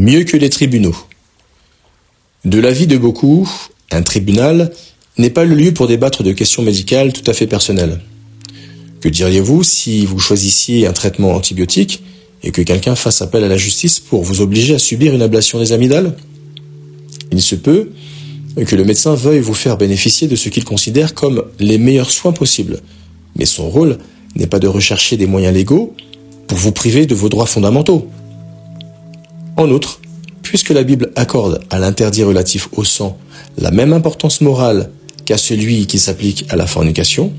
mieux que les tribunaux. De l'avis de beaucoup, un tribunal n'est pas le lieu pour débattre de questions médicales tout à fait personnelles. Que diriez-vous si vous choisissiez un traitement antibiotique et que quelqu'un fasse appel à la justice pour vous obliger à subir une ablation des amygdales? Il se peut que le médecin veuille vous faire bénéficier de ce qu'il considère comme les meilleurs soins possibles, mais son rôle n'est pas de rechercher des moyens légaux pour vous priver de vos droits fondamentaux. En outre, puisque la Bible accorde à l'interdit relatif au sang la même importance morale qu'à celui qui s'applique à la fornication,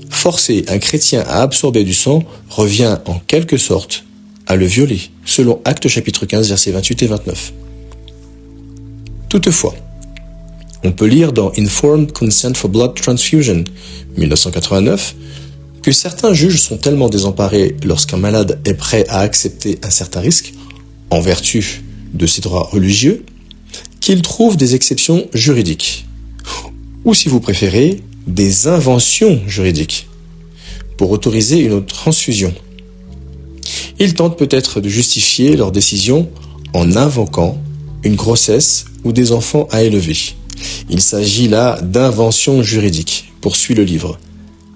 forcer un chrétien à absorber du sang revient en quelque sorte à le violer, selon Actes chapitre 15, versets 28 et 29. Toutefois, on peut lire dans Informed Consent for Blood Transfusion, 1989, que certains juges sont tellement désemparés lorsqu'un malade est prêt à accepter un certain risque, en vertu de ses droits religieux, qu'ils trouvent des exceptions juridiques, ou si vous préférez, des inventions juridiques, pour autoriser une transfusion. Ils tentent peut-être de justifier leur décision en invoquant une grossesse ou des enfants à élever. Il s'agit là d'inventions juridiques, poursuit le livre.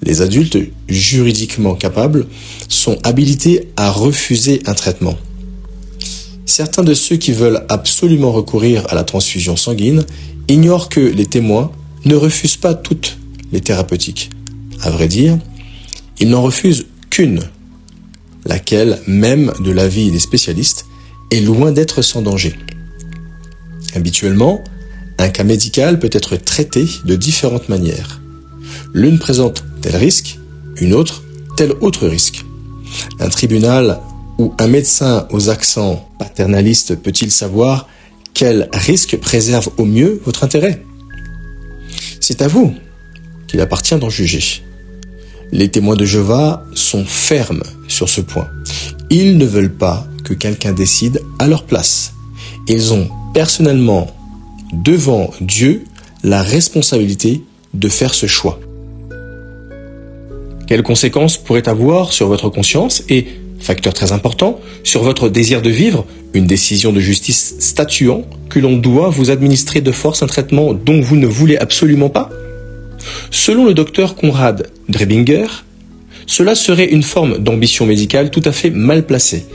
Les adultes juridiquement capables sont habilités à refuser un traitement. Certains de ceux qui veulent absolument recourir à la transfusion sanguine ignorent que les témoins ne refusent pas toutes les thérapeutiques. À vrai dire, ils n'en refusent qu'une, laquelle, même de l'avis des spécialistes, est loin d'être sans danger. Habituellement, un cas médical peut être traité de différentes manières. L'une présente tel risque, une autre tel autre risque. Un tribunal ou un médecin aux accents paternalistes peut-il savoir quel risque préserve au mieux votre intérêt? C'est à vous qu'il appartient d'en juger. Les témoins de Jéhovah sont fermes sur ce point. Ils ne veulent pas que quelqu'un décide à leur place. Ils ont personnellement, devant Dieu, la responsabilité de faire ce choix. Quelles conséquences pourrait avoir sur votre conscience et, facteur très important, sur votre désir de vivre, une décision de justice statuant que l'on doit vous administrer de force un traitement dont vous ne voulez absolument pas? Selon le docteur Conrad Drebinger, cela serait une forme d'ambition médicale tout à fait mal placée,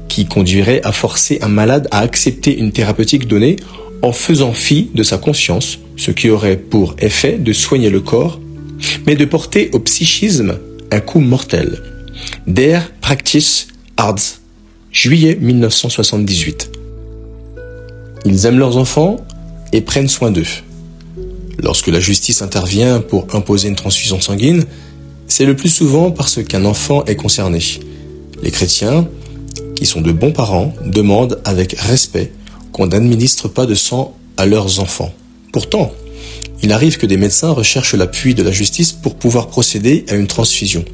qui conduirait à forcer un malade à accepter une thérapeutique donnée en faisant fi de sa conscience, ce qui aurait pour effet de soigner le corps, mais de porter au psychisme un coup mortel. Der Practice Arzt, juillet 1978. Ils aiment leurs enfants et prennent soin d'eux. Lorsque la justice intervient pour imposer une transfusion sanguine, c'est le plus souvent parce qu'un enfant est concerné. Les chrétiens, qui sont de bons parents, demandent avec respect qu'on n'administre pas de sang à leurs enfants. Pourtant, il arrive que des médecins recherchent l'appui de la justice pour pouvoir procéder à une transfusion.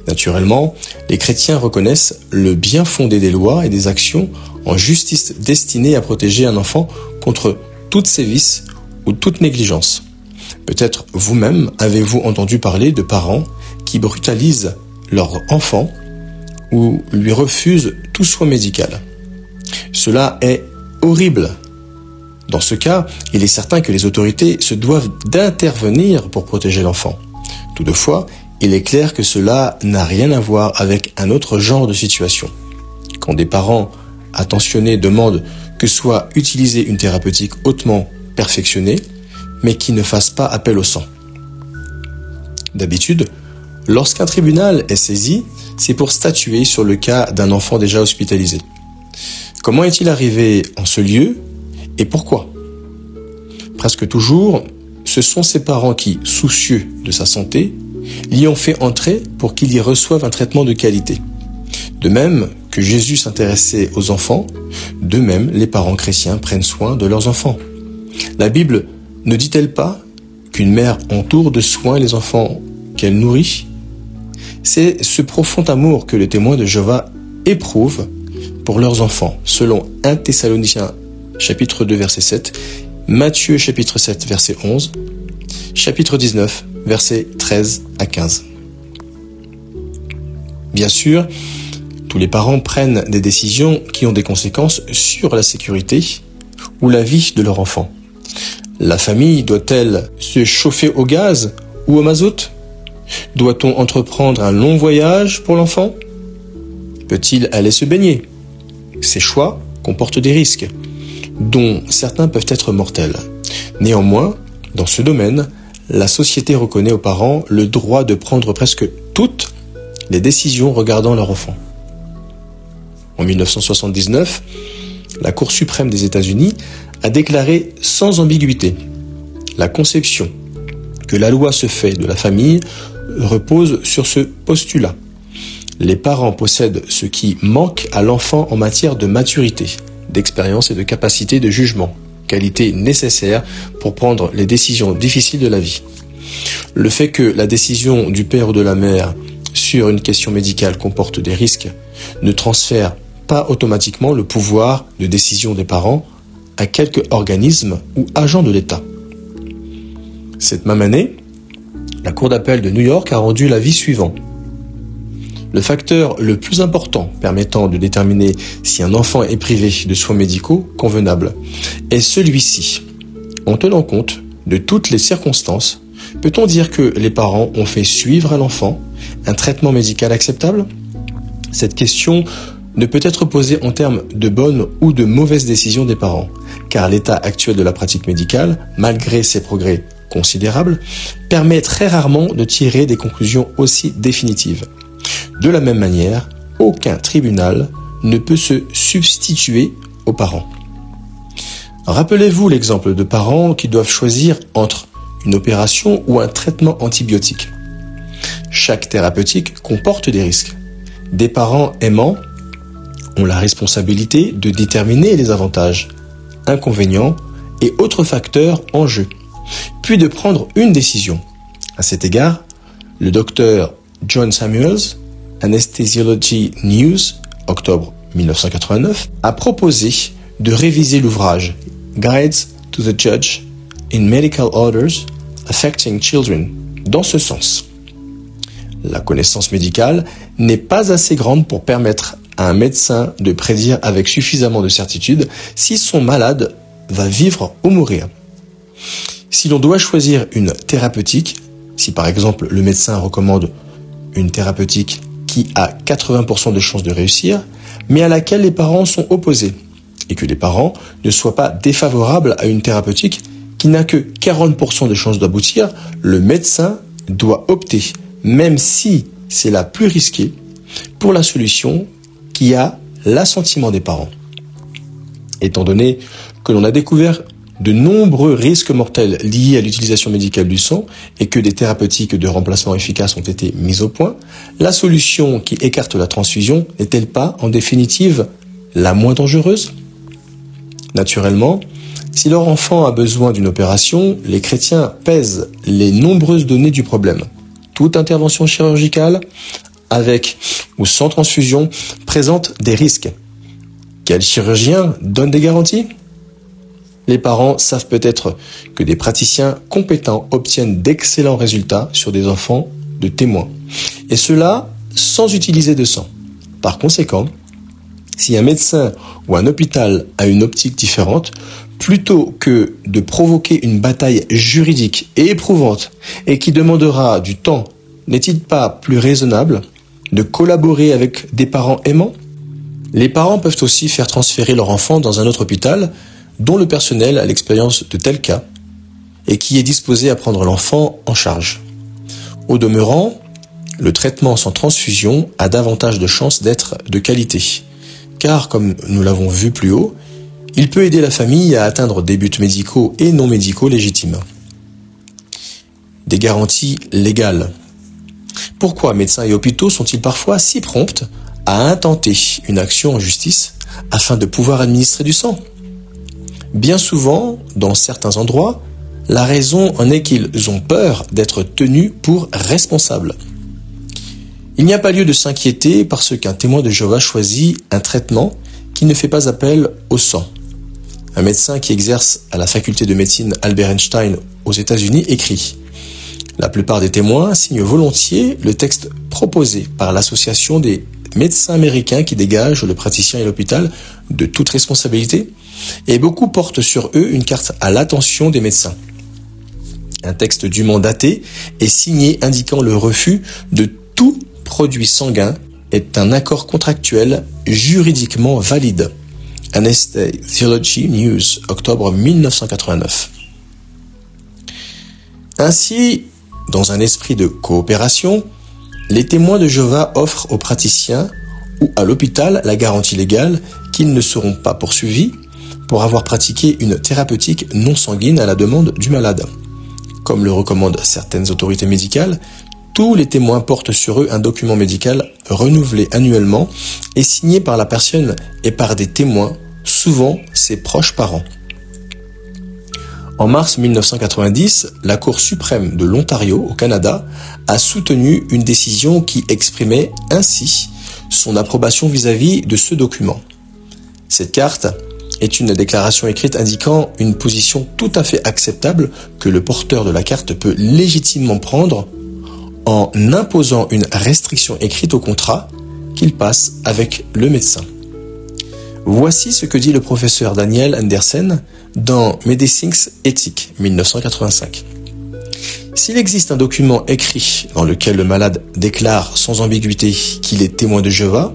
Naturellement, les chrétiens reconnaissent le bien fondé des lois et des actions en justice destinées à protéger un enfant contre toutes sévices ou toute négligence. Peut-être vous-même avez-vous entendu parler de parents qui brutalisent leur enfant ou lui refusent tout soin médical. Cela est horrible. Dans ce cas, il est certain que les autorités se doivent d'intervenir pour protéger l'enfant. Toutefois, il est clair que cela n'a rien à voir avec un autre genre de situation. Quand des parents attentionnés demandent que soit utilisée une thérapeutique hautement perfectionnée, mais qui ne fasse pas appel au sang. D'habitude, lorsqu'un tribunal est saisi, c'est pour statuer sur le cas d'un enfant déjà hospitalisé. Comment est-il arrivé en ce lieu et pourquoi? Presque toujours, ce sont ses parents qui, soucieux de sa santé, l'y ont fait entrer pour qu'il y reçoive un traitement de qualité. De même que Jésus s'intéressait aux enfants, de même les parents chrétiens prennent soin de leurs enfants. La Bible ne dit-elle pas qu'une mère entoure de soins les enfants qu'elle nourrit? C'est ce profond amour que les témoins de Jéhovah éprouvent pour leurs enfants, selon 1 Thessaloniciens chapitre 2 verset 7, Matthieu chapitre 7 verset 11, chapitre 19 verset 13 à 15. Bien sûr, Tous les parents prennent des décisions qui ont des conséquences sur la sécurité ou la vie de leur enfant. La famille doit-elle se chauffer au gaz ou au mazout? Doit-on entreprendre un long voyage pour l'enfant? Peut-il aller se baigner? Ces choix comportent des risques, dont certains peuvent être mortels. Néanmoins, dans ce domaine, la société reconnaît aux parents le droit de prendre presque toutes les décisions regardant leur enfant. En 1979, la Cour suprême des États-Unis a déclaré sans ambiguïté la conception que la loi se fait de la famille repose sur ce postulat. Les parents possèdent ce qui manque à l'enfant en matière de maturité, d'expérience et de capacité de jugement, qualité nécessaire pour prendre les décisions difficiles de la vie. Le fait que la décision du père ou de la mère sur une question médicale comporte des risques ne transfère pas automatiquement le pouvoir de décision des parents à quelque organisme ou agent de l'État. Cette même année, la Cour d'appel de New York a rendu l'avis suivant. Le facteur le plus important permettant de déterminer si un enfant est privé de soins médicaux convenables est celui-ci. En tenant compte de toutes les circonstances, peut-on dire que les parents ont fait suivre à l'enfant un traitement médical acceptable? Cette question ne peut être posée en termes de bonnes ou de mauvaises décisions des parents, car l'état actuel de la pratique médicale, malgré ses progrès considérables, permet très rarement de tirer des conclusions aussi définitives. De la même manière, aucun tribunal ne peut se substituer aux parents. Rappelez-vous l'exemple de parents qui doivent choisir entre une opération ou un traitement antibiotique. Chaque thérapeutique comporte des risques. Des parents aimants ont la responsabilité de déterminer les avantages, inconvénients et autres facteurs en jeu, puis de prendre une décision. À cet égard, le docteur John Samuels, Anesthesiology News, octobre 1989, a proposé de réviser l'ouvrage Guides to the Judge in Medical Orders Affecting Children dans ce sens. La connaissance médicale n'est pas assez grande pour permettre à un médecin de prédire avec suffisamment de certitude si son malade va vivre ou mourir. Si l'on doit choisir une thérapeutique, si par exemple le médecin recommande une thérapeutique qui a 80% de chances de réussir, mais à laquelle les parents sont opposés, et que les parents ne soient pas défavorables à une thérapeutique qui n'a que 40% de chances d'aboutir, le médecin doit opter, même si c'est la plus risquée, pour la solution qui a l'assentiment des parents. Étant donné que l'on a découvert de nombreux risques mortels liés à l'utilisation médicale du sang et que des thérapeutiques de remplacement efficaces ont été mises au point, la solution qui écarte la transfusion n'est-elle pas, en définitive, la moins dangereuse? Naturellement, si leur enfant a besoin d'une opération, les chrétiens pèsent les nombreuses données du problème. Toute intervention chirurgicale, avec ou sans transfusion, présente des risques. Quel chirurgien donne des garanties? Les parents savent peut-être que des praticiens compétents obtiennent d'excellents résultats sur des enfants de témoins. Et cela sans utiliser de sang. Par conséquent, si un médecin ou un hôpital a une optique différente, plutôt que de provoquer une bataille juridique et éprouvante et qui demandera du temps, n'est-il pas plus raisonnable de collaborer avec des parents aimants? Les parents peuvent aussi faire transférer leur enfant dans un autre hôpital dont le personnel a l'expérience de tels cas et qui est disposé à prendre l'enfant en charge. Au demeurant, le traitement sans transfusion a davantage de chances d'être de qualité, car comme nous l'avons vu plus haut, il peut aider la famille à atteindre des buts médicaux et non médicaux légitimes. Des garanties légales. Pourquoi médecins et hôpitaux sont-ils parfois si prompts à intenter une action en justice afin de pouvoir administrer du sang? Bien souvent, dans certains endroits, la raison en est qu'ils ont peur d'être tenus pour responsables. Il n'y a pas lieu de s'inquiéter parce qu'un témoin de Jéhovah choisit un traitement qui ne fait pas appel au sang. Un médecin qui exerce à la faculté de médecine Albert Einstein aux États-Unis écrit « La plupart des témoins signent volontiers le texte proposé par l'Association des médecins américains qui dégagent le praticien et l'hôpital de toute responsabilité, et beaucoup portent sur eux une carte à l'attention des médecins. Un texte dûment daté et signé indiquant le refus de tout produit sanguin est un accord contractuel juridiquement valide. Anesthesiology News, octobre 1989. Ainsi, dans un esprit de coopération, les témoins de Jéhovah offrent aux praticiens ou à l'hôpital la garantie légale qu'ils ne seront pas poursuivis pour avoir pratiqué une thérapeutique non sanguine à la demande du malade. Comme le recommandent certaines autorités médicales, tous les témoins portent sur eux un document médical renouvelé annuellement et signé par la personne et par des témoins, souvent ses proches parents. En mars 1990, la Cour suprême de l'Ontario, au Canada, a soutenu une décision qui exprimait ainsi son approbation vis-à-vis de ce document. Cette carte est une déclaration écrite indiquant une position tout à fait acceptable que le porteur de la carte peut légitimement prendre en imposant une restriction écrite au contrat qu'il passe avec le médecin. Voici ce que dit le professeur Daniel Andersen dans Medicines Ethics 1985. S'il existe un document écrit dans lequel le malade déclare sans ambiguïté qu'il est témoin de Jéhovah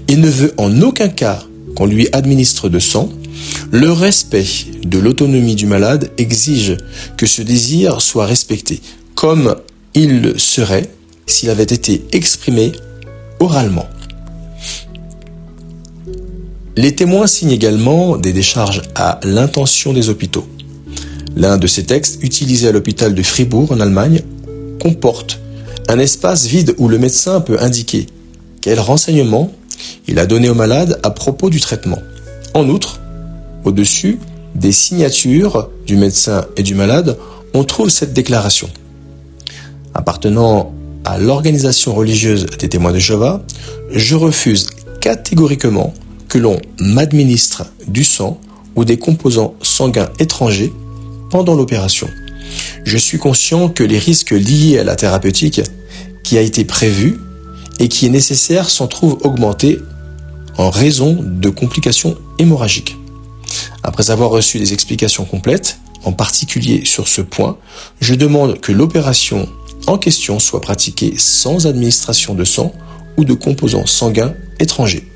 et ne veut en aucun cas qu'on lui administre de sang, le respect de l'autonomie du malade exige que ce désir soit respecté, comme il le serait s'il avait été exprimé oralement. Les témoins signent également des décharges à l'intention des hôpitaux. L'un de ces textes, utilisé à l'hôpital de Fribourg en Allemagne, comporte un espace vide où le médecin peut indiquer quels renseignements il a donné au malade à propos du traitement. En outre, au-dessus des signatures du médecin et du malade, on trouve cette déclaration. Appartenant à l'organisation religieuse des témoins de Jéhovah, je refuse catégoriquement que l'on m'administre du sang ou des composants sanguins étrangers pendant l'opération. Je suis conscient que les risques liés à la thérapeutique qui a été prévue et qui est nécessaire s'en trouvent augmentés en raison de complications hémorragiques. Après avoir reçu des explications complètes, en particulier sur ce point, je demande que l'opération en question soit pratiquée sans administration de sang ou de composants sanguins étrangers.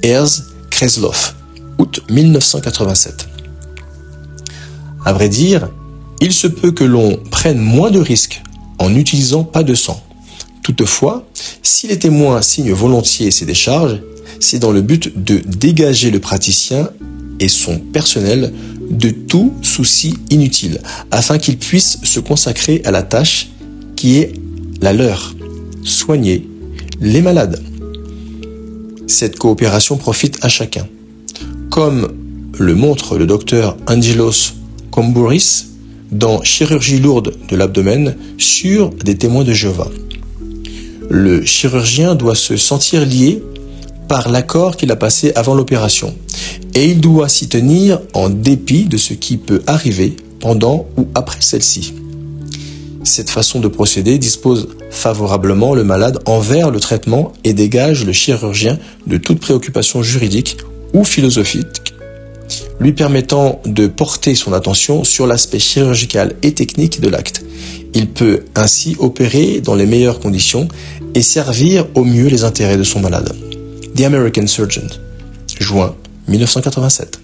Ers Kreslov, août 1987. À vrai dire, il se peut que l'on prenne moins de risques en n'utilisant pas de sang. Toutefois, si les témoins signent volontiers ces décharges, c'est dans le but de dégager le praticien et son personnel de tout souci inutile, afin qu'ils puissent se consacrer à la tâche qui est la leur, soigner les malades. Cette coopération profite à chacun. Comme le montre le docteur Angelos Kombouris dans Chirurgie lourde de l'abdomen sur des témoins de Jéhovah. Le chirurgien doit se sentir lié par l'accord qu'il a passé avant l'opération et il doit s'y tenir en dépit de ce qui peut arriver pendant ou après celle-ci. Cette façon de procéder dispose favorablement le malade envers le traitement et dégage le chirurgien de toute préoccupation juridique ou philosophique, lui permettant de porter son attention sur l'aspect chirurgical et technique de l'acte. Il peut ainsi opérer dans les meilleures conditions et servir au mieux les intérêts de son malade. The American Surgeon, juin 1987.